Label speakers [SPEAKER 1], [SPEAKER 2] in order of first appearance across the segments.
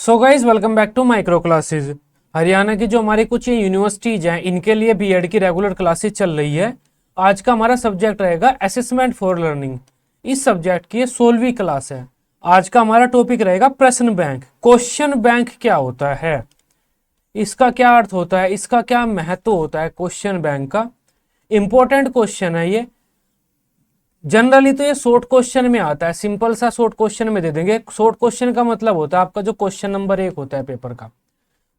[SPEAKER 1] So guys welcome back to micro classes. Haryana की जो हमारी कुछ यूनिवर्सिटीज हैं इनके लिए बीएड की रेगुलर क्लासेज चल रही है। आज का हमारा सब्जेक्ट रहेगा असेसमेंट फॉर लर्निंग। इस सब्जेक्ट की 16वीं क्लास है। आज का हमारा टॉपिक रहेगा प्रश्न बैंक। क्वेश्चन बैंक क्या होता है, इसका क्या अर्थ होता है, इसका क्या महत्व होता है क्वेश्चन बैंक का। इंपॉर्टेंट क्वेश्चन है ये। जनरली तो ये शॉर्ट क्वेश्चन में आता है, सिंपल सा शॉर्ट क्वेश्चन में दे देंगे। शॉर्ट क्वेश्चन का मतलब होता है आपका जो क्वेश्चन नंबर 1 होता है पेपर का,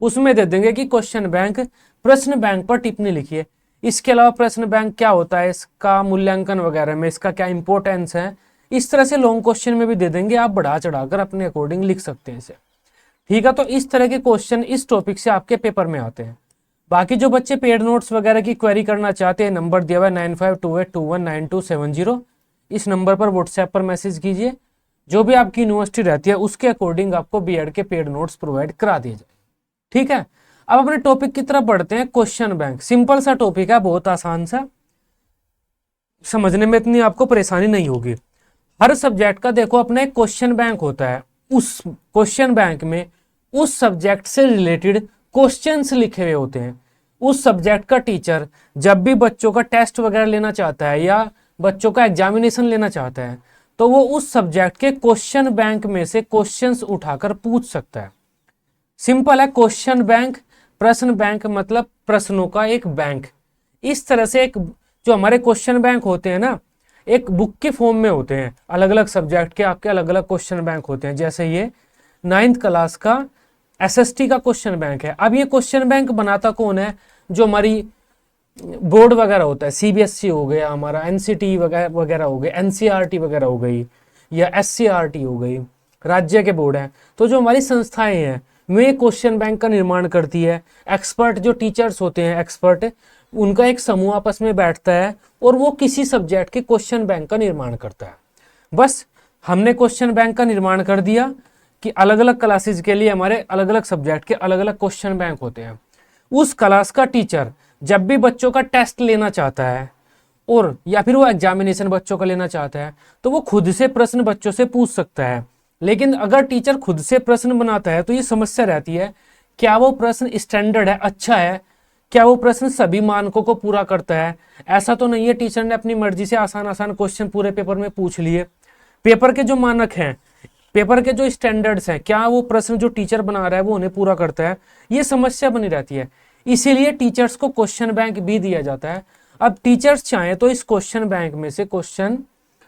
[SPEAKER 1] उसमें दे देंगे कि क्वेश्चन बैंक, प्रश्न बैंक पर टिप्पणी लिखिए। इसके अलावा प्रश्न बैंक क्या होता है, इसका मूल्यांकन वगैरह में इसका क्या इंपॉर्टेंस है, इस तरह से लॉन्ग क्वेश्चन में भी दे देंगे। आप बढ़ा चढ़ाकर अपने अकॉर्डिंग लिख सकते हैं इसे। ठीक है, तो इस तरह के क्वेश्चन इस टॉपिक से आपके पेपर में आते हैं। बाकी जो बच्चे पेड नोट्स वगैरह की क्वेरी करना चाहते हैं, नंबर दिया हुआ है 9528219270। इस नंबर पर व्हाट्सएप पर मैसेज कीजिए। जो भी आपकी यूनिवर्सिटी रहती है उसके अकॉर्डिंग आपको बीएड के पेड नोट्स प्रोवाइड करा दिए जाए। ठीक है, अब अपने टॉपिक की तरफ बढ़ते हैं। क्वेश्चन बैंक सिंपल सा टॉपिक है, बहुत आसान सा, समझने में इतनी आपको परेशानी नहीं होगी। हर सब्जेक्ट का देखो अपना एक क्वेश्चन बैंक होता है। उस क्वेश्चन बैंक में उस सब्जेक्ट से रिलेटेड क्वेश्चंस लिखे हुए होते हैं। उस सब्जेक्ट का टीचर जब भी बच्चों का टेस्ट वगैरह लेना चाहता है या बच्चों का एग्जामिनेशन लेना चाहता है तो वो उस सब्जेक्ट के क्वेश्चन बैंक में से क्वेश्चंस उठाकर पूछ सकता है। सिंपल है, क्वेश्चन बैंक, प्रश्न बैंक मतलब प्रश्नों का एक बैंक। इस तरह से एक जो हमारे क्वेश्चन बैंक होते हैं ना, एक बुक के फॉर्म में होते हैं। अलग अलग सब्जेक्ट के आपके अलग अलग क्वेश्चन बैंक होते हैं। जैसे ये 9th क्लास का एसएसटी का क्वेश्चन बैंक है। अब ये क्वेश्चन बैंक बनाता कौन है, जो हमारी बोर्ड वगैरह होता है। सीबीएसई हो गया, हमारा एनसीटी वगैरह हो गया, एनसीईआरटी वगैरह हो गई, या एससीईआरटी हो गई, राज्य के बोर्ड हैं। तो जो हमारी संस्थाएं हैं वे क्वेश्चन बैंक का निर्माण करती है। एक्सपर्ट जो टीचर्स होते हैं, एक्सपर्ट, उनका एक समूह आपस में बैठता है और वो किसी सब्जेक्ट के क्वेश्चन बैंक का निर्माण करता है। बस हमने क्वेश्चन बैंक का निर्माण कर दिया कि अलग अलग क्लासेज के लिए हमारे अलग अलग सब्जेक्ट के अलग अलग क्वेश्चन बैंक होते हैं। उस क्लास का टीचर जब भी बच्चों का टेस्ट लेना चाहता है और या फिर वो एग्जामिनेशन बच्चों का लेना चाहता है तो वो खुद से प्रश्न बच्चों से पूछ सकता है। लेकिन अगर टीचर खुद से प्रश्न बनाता है तो ये समस्या रहती है, क्या वो प्रश्न स्टैंडर्ड है, अच्छा है, क्या वो प्रश्न सभी मानकों को पूरा करता है। ऐसा तो नहीं है टीचर ने अपनी मर्जी से आसान आसान क्वेश्चन पूरे पेपर में पूछ लिए। पेपर के जो मानक हैं, पेपर के जो स्टैंडर्ड्स हैं, क्या वो प्रश्न जो टीचर बना रहा है वो उन्हें पूरा करता है, ये समस्या बनी रहती है। इसीलिए टीचर्स को क्वेश्चन बैंक भी दिया जाता है। अब टीचर्स चाहें तो इस क्वेश्चन बैंक में से क्वेश्चन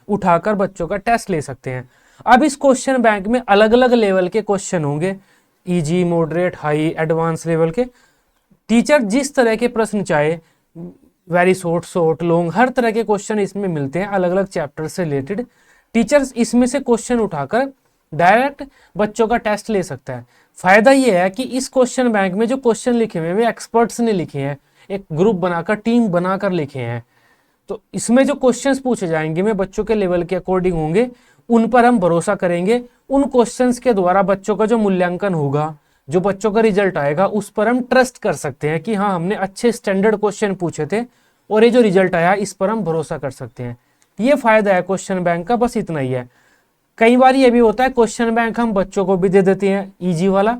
[SPEAKER 1] उठाकर बच्चों का टेस्ट ले सकते हैं। अब इस क्वेश्चन बैंक में अलग अलग लेवल के क्वेश्चन होंगे, easy, moderate, high, advance level के। टीचर जिस तरह के प्रश्न चाहे, वेरी शॉर्ट, लॉन्ग, हर तरह के क्वेश्चन इसमें मिलते हैं अलग अलग चैप्टर से रिलेटेड। टीचर्स इसमें से क्वेश्चन उठाकर डायरेक्ट बच्चों का टेस्ट ले सकता है। फायदा यह है कि इस क्वेश्चन बैंक में जो क्वेश्चन लिखे हुए हैं वे एक्सपर्ट्स ने लिखे हैं, एक ग्रुप बनाकर, टीम बनाकर लिखे हैं। तो इसमें जो क्वेश्चंस पूछे जाएंगे वे बच्चों के लेवल के अकॉर्डिंग होंगे, उन पर हम भरोसा करेंगे। उन क्वेश्चंस के द्वारा बच्चों का जो मूल्यांकन होगा, जो बच्चों का रिजल्ट आएगा, उस पर हम ट्रस्ट कर सकते हैं कि हाँ, हमने अच्छे स्टैंडर्ड क्वेश्चन पूछे थे और ये जो रिजल्ट आया इस पर हम भरोसा कर सकते हैं। ये फायदा है क्वेश्चन बैंक का, बस इतना ही है। कई बार ये भी होता है क्वेश्चन बैंक हम बच्चों को भी दे देते हैं इजी वाला,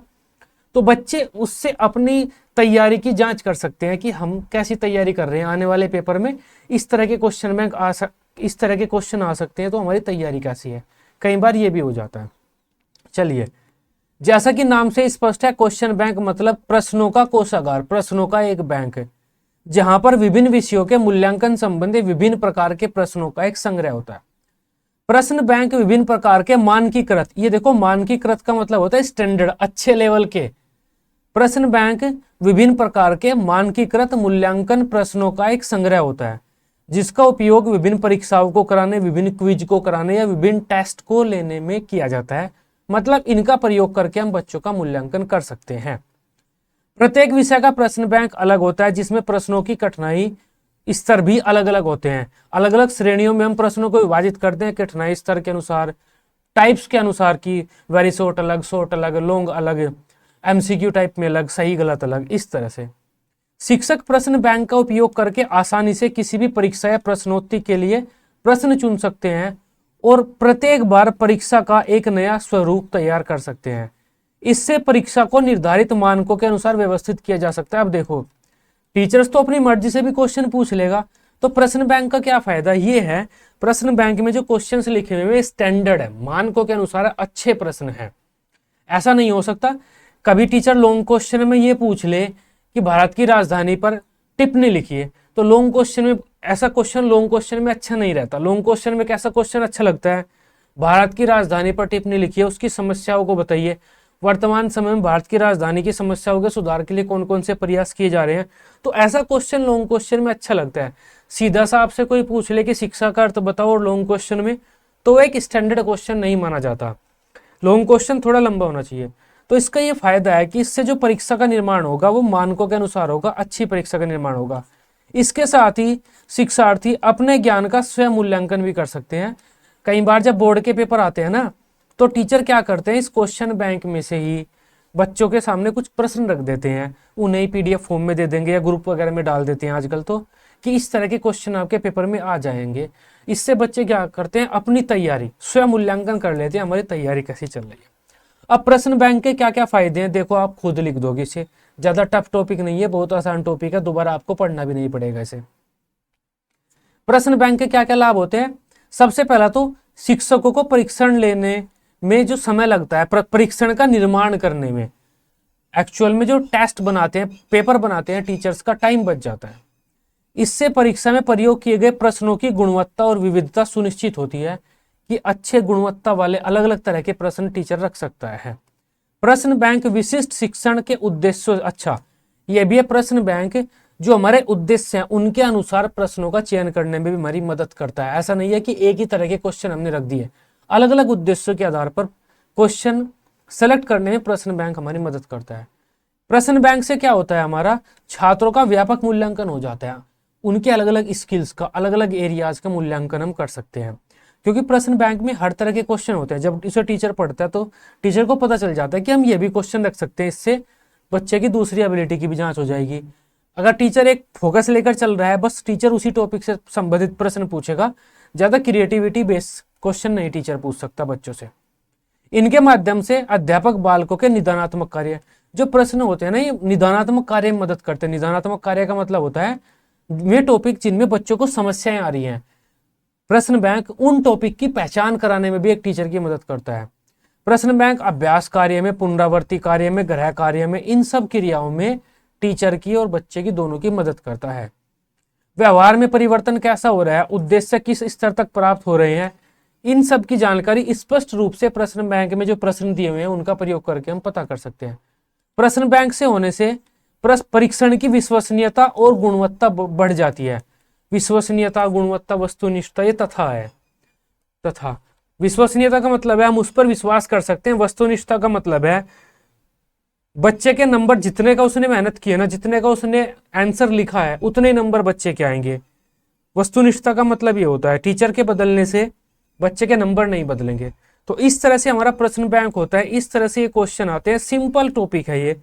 [SPEAKER 1] तो बच्चे उससे अपनी तैयारी की जांच कर सकते हैं कि हम कैसी तैयारी कर रहे हैं, आने वाले पेपर में इस तरह के क्वेश्चन बैंक इस तरह के क्वेश्चन आ सकते हैं, तो हमारी तैयारी कैसी है। कई बार ये भी हो जाता है। चलिए, जैसा कि नाम से स्पष्ट है, क्वेश्चन बैंक मतलब प्रश्नों का कोषागार, प्रश्नों का एक बैंक है जहां पर विभिन्न विषयों के मूल्यांकन संबंधी विभिन्न प्रकार के प्रश्नों का एक संग्रह होता है। प्रश्न बैंक विभिन्न प्रकार के मानकीकृत, ये देखो मानकीकृत का मतलब होता है स्टैंडर्ड, अच्छे लेवल के। प्रश्न बैंक विभिन्न प्रकार के मानकीकृत मूल्यांकन प्रश्नों का एक संग्रह होता है जिसका उपयोग विभिन्न परीक्षाओं को कराने, विभिन्न क्विज को कराने या विभिन्न टेस्ट को लेने में किया जाता है। मतलब इनका प्रयोग करके हम बच्चों का मूल्यांकन कर सकते हैं। प्रत्येक विषय का प्रश्न बैंक अलग होता है जिसमें प्रश्नों की कठिनाई स्तर भी अलग अलग होते हैं। अलग अलग श्रेणियों में हम प्रश्नों को विभाजित करते हैं कठिनाई स्तर के अनुसार, टाइप्स के अनुसार की वेरी शॉर्ट अलग, लॉन्ग अलग, एमसीक्यू टाइप में अलग, सही गलत अलग, इस तरह से। शिक्षक प्रश्न बैंक का उपयोग करके आसानी से किसी भी परीक्षा या प्रश्नोत्तरी के लिए प्रश्न चुन सकते हैं और प्रत्येक बार परीक्षा का एक नया स्वरूप तैयार कर सकते हैं। इससे परीक्षा को निर्धारित मानकों के अनुसार व्यवस्थित किया जा सकता है। अब देखो, टीचर्स तो अपनी मर्जी से भी क्वेश्चन पूछ लेगा, तो प्रश्न बैंक का क्या फायदा ये है, प्रश्न बैंक में जो क्वेश्चंस लिखे हुए स्टैंडर्ड है, मानकों के अनुसार अच्छे प्रश्न है। ऐसा नहीं हो सकता कभी टीचर लॉन्ग क्वेश्चन में ये पूछ ले कि भारत की राजधानी पर टिप्पणी लिखिए, तो लॉन्ग क्वेश्चन में ऐसा क्वेश्चन लॉन्ग क्वेश्चन में अच्छा नहीं रहता। लॉन्ग क्वेश्चन में कैसा क्वेश्चन अच्छा लगता है, भारत की राजधानी पर टिप्पणी लिखिए, उसकी समस्याओं को बताइए, वर्तमान समय में भारत की राजधानी की समस्याओं के सुधार के लिए कौन कौन से प्रयास किए जा रहे हैं। तो ऐसा क्वेश्चन लॉन्ग क्वेश्चन में अच्छा लगता है। सीधा सा आपसे कोई पूछ ले कि शिक्षा का अर्थ बताओ और लॉन्ग क्वेश्चन में, तो एक स्टैंडर्ड क्वेश्चन नहीं माना जाता। लॉन्ग क्वेश्चन थोड़ा लंबा होना चाहिए। तो इसका ये फायदा है कि इससे जो परीक्षा का निर्माण होगा वो मानकों के अनुसार होगा, अच्छी परीक्षा का निर्माण होगा। इसके साथ ही शिक्षार्थी अपने ज्ञान का स्वयं मूल्यांकन भी कर सकते हैं। कई बार जब बोर्ड के पेपर आते हैं ना, तो टीचर क्या करते हैं, इस क्वेश्चन बैंक में से ही बच्चों के सामने कुछ प्रश्न रख देते हैं, उन्हें ही पीडीएफ फॉर्म में दे देंगे या ग्रुप वगैरह में डाल देते हैं आजकल तो, कि इस तरह के क्वेश्चन आपके पेपर में आ जाएंगे। इससे बच्चे क्या करते हैं, अपनी तैयारी स्वयं मूल्यांकन कर लेते हैं, हमारी तैयारी कैसी चल रही है। अब प्रश्न बैंक के क्या क्या फायदे हैं देखो, आप खुद लिख दोगे इसे, ज्यादा टफ टॉपिक नहीं है, बहुत आसान टॉपिक है, दोबारा आपको पढ़ना भी नहीं पड़ेगा इसे। प्रश्न बैंक के क्या क्या लाभ होते हैं, सबसे पहला तो शिक्षकों को परीक्षण लेने में जो समय लगता है, परीक्षण का निर्माण करने में, एक्चुअल में जो टेस्ट बनाते हैं, पेपर बनाते हैं टीचर्स का, टाइम बच जाता है। इससे परीक्षा में प्रयोग किए गए प्रश्नों की गुणवत्ता और विविधता सुनिश्चित होती है कि अच्छे गुणवत्ता वाले अलग अलग तरह के प्रश्न टीचर रख सकता है। प्रश्न बैंक विशिष्ट शिक्षण के उद्देश्यों, अच्छा यह भी है, प्रश्न बैंक जो हमारे उद्देश्य हैं उनके अनुसार प्रश्नों का चयन करने में भी हमारी मदद करता है। ऐसा नहीं है कि एक ही तरह के क्वेश्चन हमने रख दिए, अलग अलग उद्देश्यों के आधार पर क्वेश्चन सेलेक्ट करने में प्रश्न बैंक हमारी मदद करता है। प्रश्न बैंक से क्या होता है, हमारा छात्रों का व्यापक मूल्यांकन हो जाता है, उनके अलग अलग स्किल्स का, अलग अलग एरियाज का मूल्यांकन हम कर सकते हैं, क्योंकि प्रश्न बैंक में हर तरह के क्वेश्चन होते हैं। जब इसे टीचर पढ़ता है तो टीचर को पता चल जाता है कि हम ये भी क्वेश्चन रख सकते हैं, इससे बच्चे की दूसरी एबिलिटी की भी जांच हो जाएगी। अगर टीचर एक फोकस लेकर चल रहा है, बस टीचर उसी टॉपिक से संबंधित प्रश्न पूछेगा, ज्यादा क्रिएटिविटी बेस्ड क्वेश्चन नहीं टीचर पूछ सकता बच्चों से। इनके माध्यम से अध्यापक बालकों के निदानात्मक कार्य, जो प्रश्न होते हैं ना, ये निदानात्मक कार्य में मदद करते हैं। निदानात्मक कार्य का मतलब होता है वे टॉपिक जिनमें बच्चों को समस्याएं आ रही हैं, प्रश्न बैंक उन टॉपिक की पहचान कराने में भी एक टीचर की मदद करता है। प्रश्न बैंक अभ्यास कार्य में, पुनरावृत्ति कार्य में, गृह कार्य में, इन सब क्रियाओं में टीचर की और बच्चे की दोनों की मदद करता है। व्यवहार में परिवर्तन कैसा हो रहा है, उद्देश्य किस स्तर तक प्राप्त हो रहे हैं, इन सब की जानकारी स्पष्ट रूप से प्रश्न बैंक में जो प्रश्न दिए हुए हैं उनका प्रयोग करके हम पता कर सकते हैं। प्रश्न बैंक से होने से परीक्षण की विश्वसनीयता और गुणवत्ता बढ़ जाती है। विश्वसनीयता, गुणवत्ता, वस्तुनिष्ठता, ये तथा है। तथा विश्वसनीयता का मतलब है हम उस पर विश्वास कर सकते हैं। वस्तुनिष्ठता का मतलब है बच्चे के नंबर जितने का उसने मेहनत की है ना, जितने का उसने आंसर लिखा है, उतने नंबर बच्चे के आएंगे। वस्तुनिष्ठता का मतलब ये होता है टीचर के बदलने से बच्चे के नंबर नहीं बदलेंगे। तो इस तरह से हमारा प्रश्न बैंक होता है, इस तरह से ये क्वेश्चन आते हैं। सिंपल टॉपिक है ये,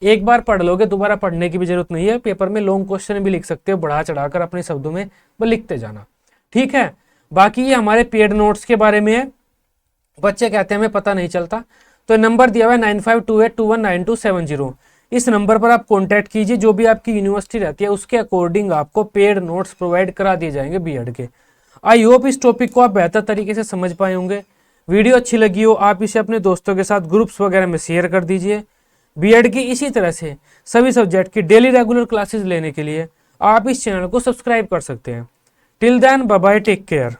[SPEAKER 1] एक बार पढ़ लोगे, दोबारा पढ़ने की भी जरूरत नहीं है। पेपर में लॉन्ग क्वेश्चन भी लिख सकते हो, बढ़ा चढ़ाकर अपने शब्दों में लिखते जाना, ठीक है। बाकी ये हमारे पेड नोट्स के बारे में है। बच्चे कहते हैं हमें पता नहीं चलता, तो नंबर दिया हुआ है 9528219270। इस नंबर पर आप कांटेक्ट कीजिए। जो भी आपकी यूनिवर्सिटी रहती है उसके अकॉर्डिंग आपको पेड नोट्स प्रोवाइड करा दिए जाएंगे बीएड के। आई होप इस टॉपिक को आप बेहतर तरीके से समझ पाए होंगे। वीडियो अच्छी लगी हो, आप इसे अपने दोस्तों के साथ ग्रुप्स वगैरह में शेयर कर दीजिए। बीएड की इसी तरह से सभी सब्जेक्ट की डेली रेगुलर क्लासेस लेने के लिए आप इस चैनल को सब्सक्राइब कर सकते हैं। Till then, bye bye, take care.